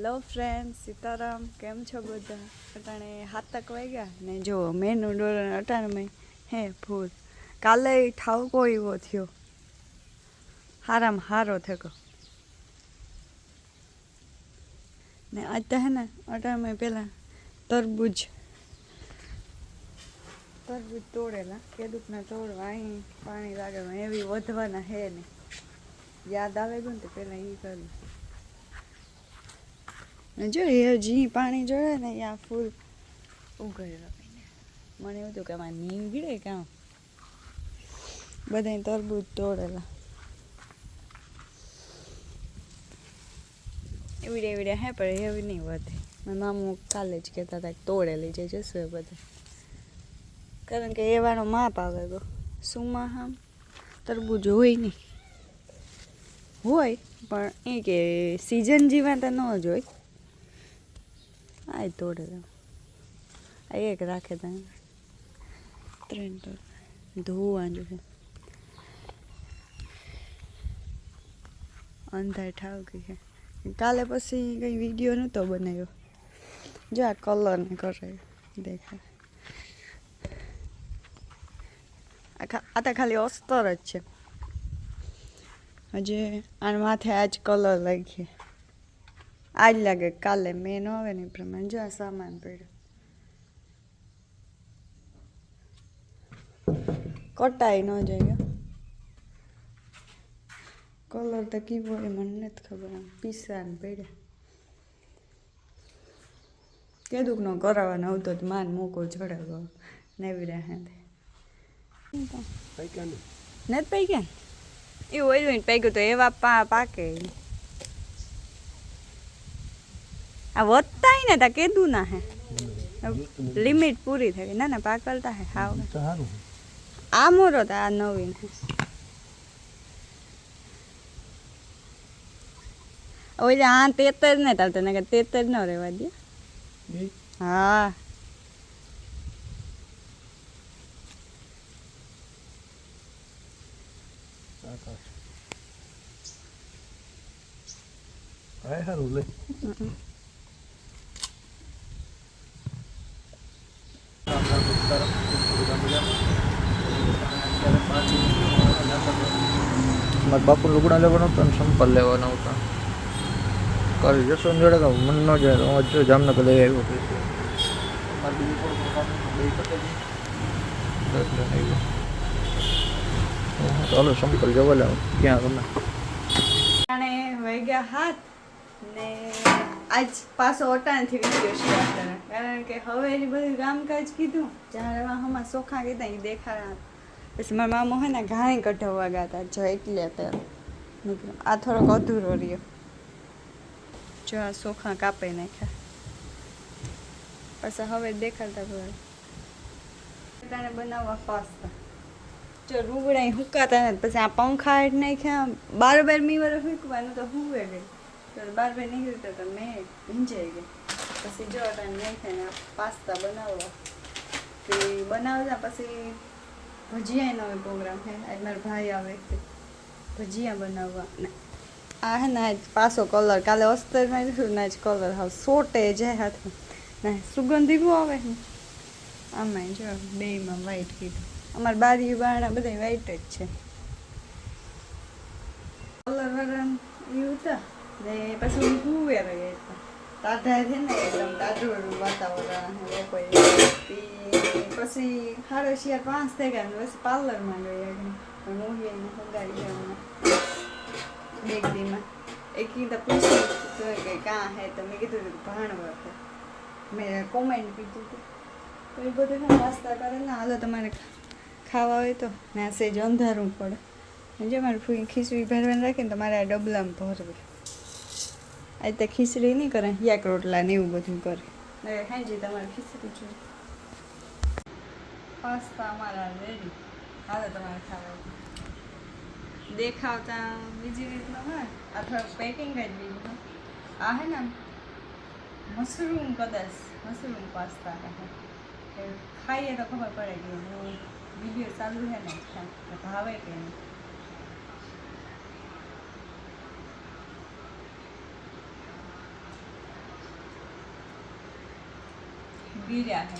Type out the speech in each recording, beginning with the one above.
Hello friend, Sitaram. કેમ છો બધા? અટાણે 7 વાગ્યા ને જો મેનુ ડોર અટાણે હે ફૂલ. કાલે ઠાવકો એવો થયો, હારામાં હારો થયો ને આજ તો હે ને અટાણે પેલા તરબૂજ તોડેલા કેદુકના તોડવા અહીં પાણી લાગે એવી વધવાના હે ને યાદ આવે ગયું ને તો પેલા એ કર્યું. જો એ જી પાણી જોડે ને ત્યાં ફૂલ ઉગાડ્યો. મને એવું હતું કે આમાં નીંગળે કામ બધા તરબૂચ તોડેલા એવડે હે પણ એવી નહીં વધે. મારા મામું કાલે જ કહેતા હતા કે તોડેલી છે જશે બધા, કારણ કે એવાનો માપ આવે ગો સુમાં આમ તરબૂજ હોય નહીં, હોય પણ એ કે સિઝન જીવા તો ન જ હોય. આ તોડેલા આ એક રાખે તા 3 તો ધોવા જોઈએ અંધાર ઠાવકી છે. કાલે પછી કંઈ વિડીયો નહોતો બનાવ્યો. જો આ કલર ને કરે દેખાય. આ તો ખાલી અસ્તર જ છે. હજી આના માથે આજ કલર લાગીએ આજ લાગે કાલે મેં ન આવે ને એ પ્રમાણે. જો આ સામાન પડ્યો કટાઈ ન જાય. કલર તો કેવો હોય મને નથી ખબર. આમ પીસા ને પડ્યા કેદુક નો કરાવવાનો આવતો જ માન મોકો ચડાવો નેવી રહે નથી પૈ ગયા એ ઓઈલ પૈગું તો એવા પાકે આ વધતા ને તા કેદું ના હે લિમિટ પૂરી થઈ. ના ના પાકલતા હે હાવ આ મોરો તો આ નવીન ઓલે આ 73 ને ચાલતો ને 73 ન રહેવા દે. હા હારું લે મારા બાપુ લુગડા લેવાનો હતો ને સંપલ લેવાનો હતો. કાલે જશો જોડે કે મન ન જાય હું જો જામનગર લઈ આવ્યો ચાલો સંપલ જવા લાવ ક્યાં તમે વૈગા હાથ ને આજ પાછો અટાણથી વિડીયો શેર કરે, કારણ કે હવે એની બધી કામકાજ કીધું જ્યારે હમણાં સોખા કીધા એ દેખાડા. પછી મારા મામો હોય ને ઘાણી કઢાવવા ગયા જો એટલે આ થોડોક અધૂરો રહ્યો. જો આ સોખા કાપી નાખ્યા પછી હવે દેખાડતા બધા બનાવવા પાસ્તા. જો રૂગડા હુકાતા ને પછી આ પંખા હેઠ નાખ્યા. 12 મીવર હૂકવાનું તો હુવે ગઈ તો 12 નીકળતા તો મેં ભીંજાઈ ગઈ. પછી જો ટાઈમ નાખ્યા ને પાસ્તા બનાવવા તે બનાવતા. પછી ભજીયાનો પ્રોગ્રામ છે આજ મારા ભાઈ આવે ભજીયા બનાવવા. આ હે ને આજ પાછો કલર કાલે અસ્તરમાં લીધું ને આજ કલર હાવ સોટે જાય હાથમાં ને સુગંધ એવો આવે ને. આમાં જો બેયમાં વ્હાઈટ કીધું. અમારા બારી બારણા બધા વ્હાઈટ જ છે. કલર વાળા એવું હતા ને પછી હું હુવે રહી હતા ટાઢા છે ને એકદમ ટાઢું વાતાવરણ લોકો. પછી 4:30 થઈ ગયા પછી પાર્લરમાં ગઈ આગળ પણ હું એને સગાડી જવાનું બેગડીમાં એક કીધા પૂછ્યું કે કાં હે તો મેં કીધું ભાણવા છે. મેં કોમેન્ટ કીધું હતું તો એ બધું નાસ્તા કરે ને હાલો તમારે ખાવા હોય તો ને સેજ અંધારું પડે. જે મારે ફૂઈ ખીચડી ભરવાની રાખીને તો મારે આ ડબલામાં ભરવી. આજે તો ખીચડી નહીં કરે યાક રોટલા ને એવું બધું કરે. હાજી તમારે ખીચડી જોઈએ. પાસ્તા અમારા રેડી. હાલો તમારે ખાવા દેખાવતા બીજી રીતનું હોય આ થોડુંક પેકિંગ જ બીજું. આ હે ને મશરૂમ કદાચ મશરૂમ પાસ્તા હે ખાઈએ તો ખબર પડે કે હું વિડીયો ચાલુ છે ને ભાવે કે નહીં. ગીર્યા છે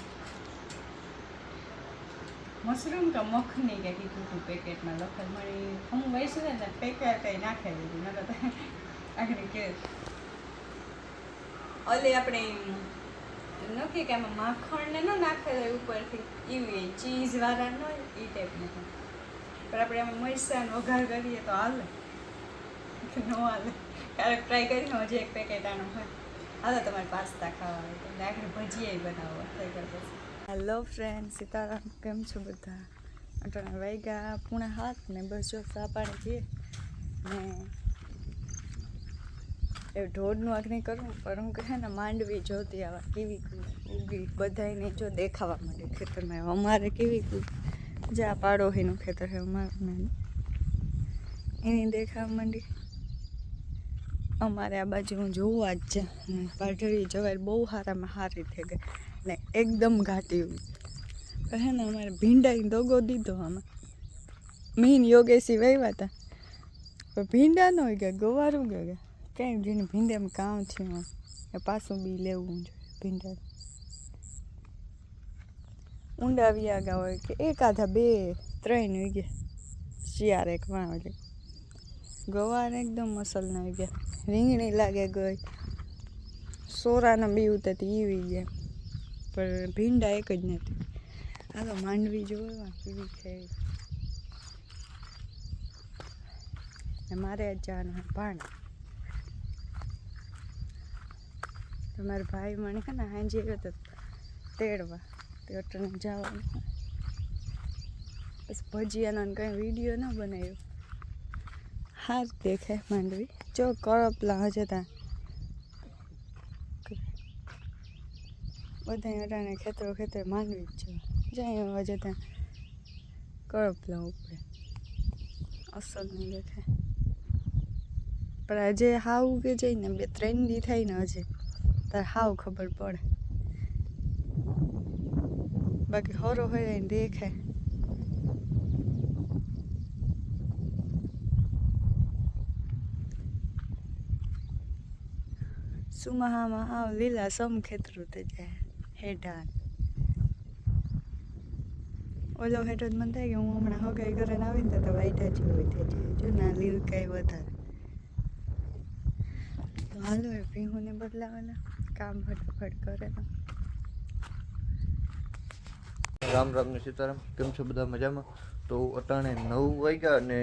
મશરૂમ કે મખની કે કીધું હતું પેકેટમાં લખેલ મળી હું વૈશું ને પેકેટ કંઈ નાખી દીધું નકર તો આગળ કે ઓલી આપણે નક્કી કે આમાં માખણ ને ન નાખેલો ઉપરથી એવી ચીઝ વાળા ન હોય એ ટાઈપનું પણ આપણે આમાં મરચાં વઘાર કરીએ તો હાલે કે ન હાલે ક્યારેક ટ્રાય કરી હજી એક પેકેટ આનું હોય હાલો તમારે પાસ્તા ખાવા હોય તો આગળ ભજીયા બનાવવા થઈ ગયો પછી હેલો ફ્રેન્ડ સીતારામ કેમ છો બધા અટાણા વાગ્યા 6:30 ને બસ જો ચા પાણી પીએ ને એ ઢોળનું અગ્નિ કરું પણ હું કહે ને માંડવી જોતી આવા કેવી ઉગી બધાને જો દેખાવા માંડે ખેતરમાં અમારે કેવી જ્યાં પાડોહીનું ખેતર છે અમારે એની દેખાવા માંડી અમારે આ બાજુ હું જોવા જ છે પાઢળી જવાય બહુ સારામાં સારી થઈ ગઈ ને એકદમ ઘાટી કહે ને અમારે ભીંડાઈ દોગો દીધો આમાં મીન યોગેશી વાવ્યા હતા પણ ભીંડા ન હોય ગયા ગવારું ગયા કંઈ જેને ભીંડામાં કામ થયું એ પાછું બી લેવું જોઈએ ભીંડા ઊંડા વ્યાગા હોય કે એકાદા 2-3 વીઘે શિયાર એક વાણ એટલે ગવાર એકદમ મસલના વીઘે રીંગણી લાગે ગઈ સોરાના બી ઉતરતી એવી ગયા પણ ભીંડા એક જ નથી આ તો માંડવી જોવા કેવી છે મારે જ જવાનું ભાણા તમારા ભાઈ મને છે ને હાંજી ગયો તો તેડવા તે અટને જવાનું બસ ભજીયાનો કંઈ વિડીયો ન બનાવ્યો હાર દેખાય માંડવી જો કળપલા જતા બધા અટાણે ખેતર માંડવી જ છે જાય જતા કળપલા ઉપડે અસલ નહીં દેખાય પણ આજે હાવ કે જાય ને 2-3 દી થાય ને હજી તાર હાવ ખબર પડે બાકી હરો હોય ને દેખાય સુમાહામાં હાવ લીલા સમ ખેતરું તે જાય હેઠા ઓલો હેઠો જ મને થાય કે હું હમણાં હગાઈ કરીને આવીને તો વાઈટા જ હોય તે જાય જો ના લીલ કાંઈ વધારે તો હાલો એ ભીંગુને બદલાવાના કામ ફટાફટ કરે તો રામ રામ ને સીતારામ કેમ છો બધા મજામાં તો અટાણે 9 વાગ્યા અને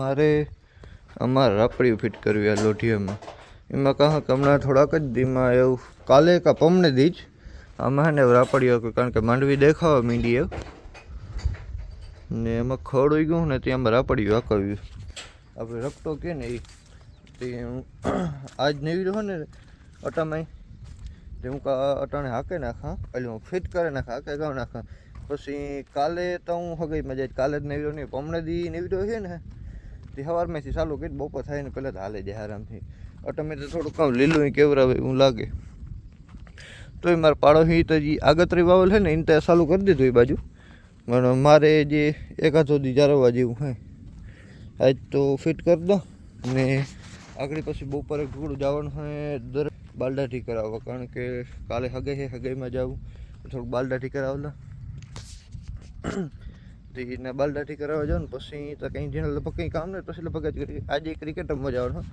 મારે અમારે રાપડી ફિટ કરવી આ લોઢિયામાં એમાં કહા કે હમણાં થોડાક જ દીમાં એવું કાલે કા પમને દી જ આમાં ને રાપડીઓ કારણ કે માંડવી દેખાવા માંડી એવું ને એમાં ખડ ઉઈ ગયું ને ત્યાં રાપડીઓ આકવ્યું આપણે રપટો કે ને એ તે હું આજ નેવી રહ્યો ને અટામાં તે હું અટાણે હાકે નાખા એટલે હું ફિટ કરે નાખા હાકે ગાવ નાખા પછી કાલે તો હું હગાઈમાં જાય કાલે જ નેવી રહ્યો નહીં પમને દી નેવી રહ્યો છે ને તે સવારમાંથી ચાલુ કરી બપોર થાય ને પહેલાં તો હાલે જાય આરામથી અટમે તો થોડું કામ લીલું કેવરાવે એવું લાગે તો એ મારા પાડોશી તો જે આગતરી વાવલ છે ને એને ત્યાં ચાલુ કરી દીધું એ બાજુ પણ મારે જે એકાદ સુધી જારવા જેવું હોય આજ તો ફિટ કરી દો ને આગળ પછી બપોરે થોડું જવાનું હોય દરેક બાલદાઠી કરાવવા કારણ કે કાલે હગાઈ છે હગાઈમાં જાવું થોડુંક બાલદાઠી કરાવેલા તો એને બાલદાઠી કરાવવા જાવ ને પછી તો કંઈ જેને લગભગ કંઈ કામ નહીં પછી લગભગ જ કરી આજે ક્રિકેટ રમવા જવાનું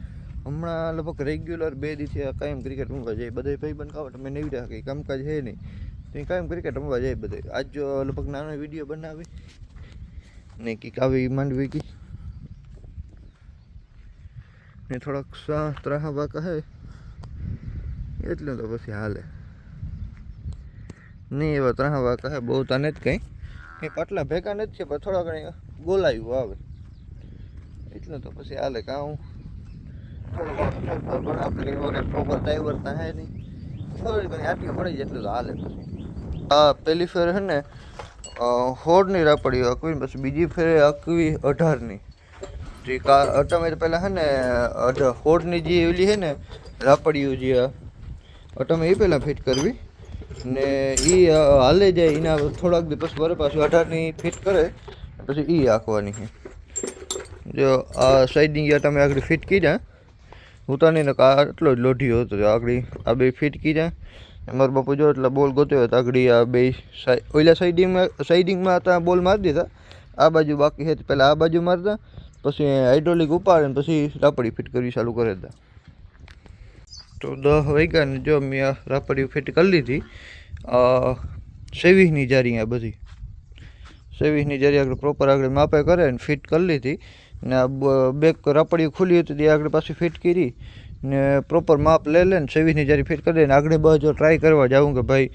હમણાં લગભગ રેગ્યુલર 2 દિવસથી કાયમ ક્રિકેટ રમવા જાય બધા ભાઈ બંધ ખાવા તમે નહીં રહ્યા કંઈ કામકાજ છે નહીં તો કાયમ ક્રિકેટ રમવા જાય બધે આજ જો લગભગ નાનો વિડીયો બનાવી ને કંઈક આવી માંડવી કી ને થોડાક 3 વાકા હે એટલે તો પછી હાલે નહીં એવા 3 વાકા હે બહુ તને જ કંઈ પાટલા ભેગા નથી છે પણ થોડા ઘણી ગોલાયું આવે એટલે તો પછી હાલે કાં આપણે પ્રોપર ડ્રાઈવર હે નહીં થોડી ઘણી આટલી મળી જાય એટલું તો હાલે પછી આ પહેલી ફેર છે ને 16ની રાપડી હકવી પછી બીજી ફેરે હકવી 18ની જે અટમે પહેલાં છે ને 16ની જે ઓલી છે ને રાપડીઓ જે અટમે એ પહેલાં ફિટ કરવી ને એ હાલે જાય એના થોડાક દિવસ વરે પાછું 18ની ફિટ કરે પછી એ આંકવાની છે જો આ સાઈડની તમે આગળ ફિટ કીધા ઉતારીને આટલો જ લોઢીયો હતો આગળ આ બે ફિટ કીધા મારો બાપુ જો એટલે બોલ ગોત્યો હતો આગળ આ બે ઓલા સાઈડિંગમાં હતા બોલ મારી દીધા, આ બાજુ બાકી હતી પહેલાં આ બાજુ મારતા, પછી હાઇડ્રોલિક ઉપાડે ને પછી રાપડી ફિટ કરવી ચાલુ કરે હતા. તો 10 વાગ્યા ને જો મેં રાપડી ફિટ કરી લીધી. 27ની જારી આ બધી 27ની જારી આગળ પ્રોપર આગળ માપે કરે ને ફિટ કરી લીધી ને આ બે રાપડી ખુલી હતી તે આગળ પાછી ફિટ કરી ને પ્રોપર માપ લે ને 27ની જારી ફિટ કરી દે ને આગળ બાજુ ટ્રાય કરવા જાઉં કે ભાઈ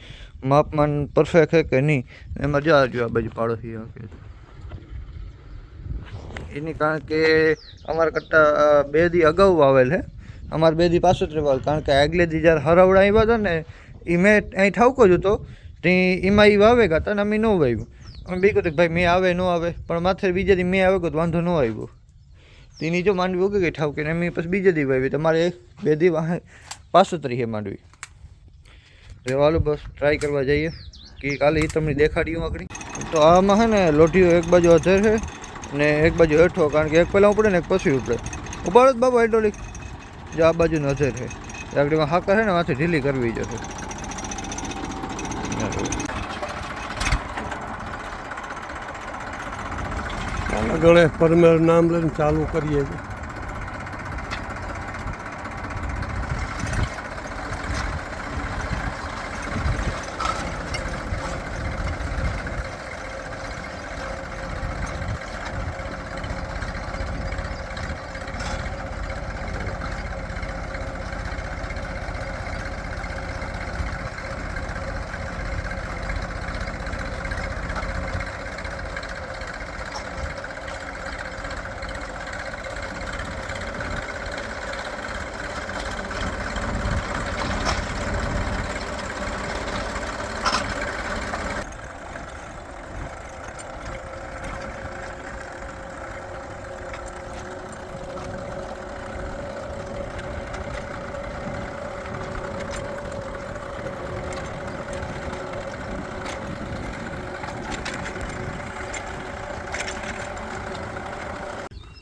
માપમાન પરફેક્ટ છે કે નહીં. એમાં જો આ બાજુ પાડોશી એની કારણ કે અમારા કરતાં 2 દી અગાઉ વાવેલ છે, અમારે 2 દી પાછળ વાવેલ, કારણ કે આગલે દી જ્યારે હરાવડા આવ્યા હતા ને એ મેં અહીં ઠાવકો જ હતો તે એમાં એ વાવે ગયા હતા ને અમે ન વાવ્યું. અમે બી કહ્યું કે ભાઈ મેં આવે ન આવે, પણ માથે બીજા દી મેં આવે તો વાંધો ન આવ્યો. તેની જો માંડવી ઉગી ગઈ ઠાવકે ને અમે પછી બીજા દી વાવી, તમારે 2 દી પાછોતરી છે માંડવી. રેવાલો બસ ટ્રાય કરવા જઈએ કે કાલે એ તમને દેખાડ્યું આગળ. તો આમાં છે ને લોઢીઓ એક બાજુ અધેર છે ને એક બાજુ હેઠો, કારણ કે એક પહેલાં ઉપડે ને એક પછી ઉપડે. ઉપાડો જ બાબા હાઇડ્રોલિક, જો આ બાજુ નજર છે આગળમાં હાકર છે ને માથે ઢીલી કરવી જશે. ગણેશ પરમેર નામ લઈને ચાલુ કરીએ છીએ.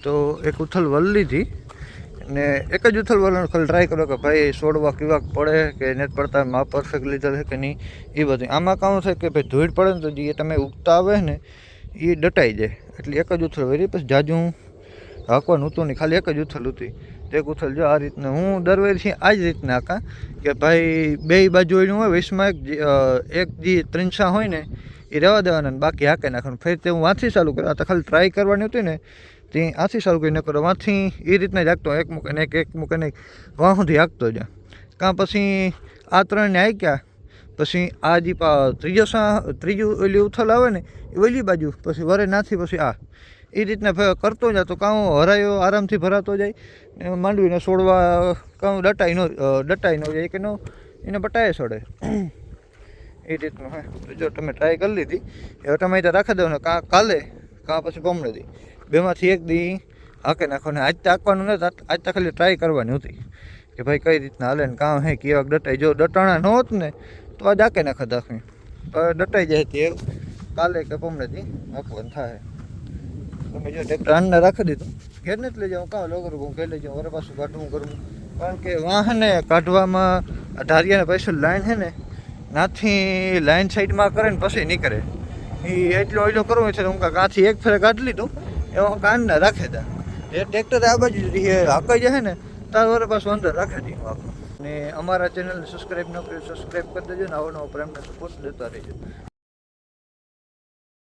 તો એક ઉથલ વલ લીધી ને એક જ ઉથલ વલનો ખાલી ટ્રાય કરો કે ભાઈ છોડવા કેવા પડે કે નથી પડતા, માપ પરફેક્ટ લીધેલ છે કે નહીં એ બધું. આમાં કામ છે કે ભાઈ ધૂળ પડે ને તો જે તમે ઉગતા આવે ને એ ડટાઈ જાય, એટલે એક જ ઉથલ વળી પછી જાજુ હાંકવાનું હતું નહીં, ખાલી એક જ ઉથલ હતી. તો એક ઉથલ જો આ રીતના હું દર વર્ષે આ જ રીતના હાંકા કે ભાઈ 2 બાજુ એનું હોય, વૈશમાં એક જે ત્રિંસા હોય ને એ રહેવા દેવાના ને બાકી હાંકે નાખવાનું. ફેર તે હું વાંથી ચાલુ કર્યું, આ તો ખાલી ટ્રાય કરવાની હતી ને તે આથી સારું કંઈ ન કરો, વાંથી એ રીતના જ હાંકતો, એક મૂકે ને એક મૂકે ને વાં સુધી હાંકતો જાય. કાં પછી આ 3ને હાંક્યા પછી આ જે ત્રીજું ઓલી ઉથલ આવે ને એ ઓલી બાજુ પછી વરે નાથી પછી આ એ રીતના કરતો જાય તો કાં હરાયો આરામથી ભરાતો જાય ને માંડવીને છોડવા કાં ડટાઈ ન જાય કે ન એને બટાએ છોડે એ રીતનું હે. જો તમે ટ્રાય કરી લીધી, હવે તમે ત્યાં રાખી દો ને કાં કાલે કાં પછી બમણે દી, 2માંથી 1 દી હાંકે નાખો ને. આજ તો હાંકવાનું નથી, આજ તો ખાલી ટ્રાય કરવાની હતી કે ભાઈ કઈ રીતના હાલે ને કામ હે કેવાક ડટાઈ. જો ડટાણા ન હોત ને તો આજ હાંકે નાખત આખી, ડટાઈ જાય તે કાલે કે બમણેથી હાંકવાનું થાય. તમે જો ટ્રેક્ટર આને રાખી દીધું, ઘેર નથી લઈ જાઉં કાં લો કરું ઘેર લઈ જાઉં, વરે પાછું કાઢવું કરવું, કારણ કે વાહને કાઢવામાં ધારિયાને પૈસા લાઈન છે ને નાથી લાઈન સાઈડમાં કરે ને પછી નહીં કરે એ એટલો એટલો કરવો છે. હું કાંથી એક ફેરે કાઢી લીધું એમાં કાનના રાખે તા એ ટ્રેક્ટર આ બાજુ હાંકાઈ જાય ને તાર વરે પાછું અંદર રાખી દઉં આખું. ને અમારા ચેનલને સબસ્ક્રાઈબ ન કર્યું સબસ્ક્રાઈબ કરી દેજો ને આવો નવો પ્રેમને સપોર્ટ દેતા રહેજો.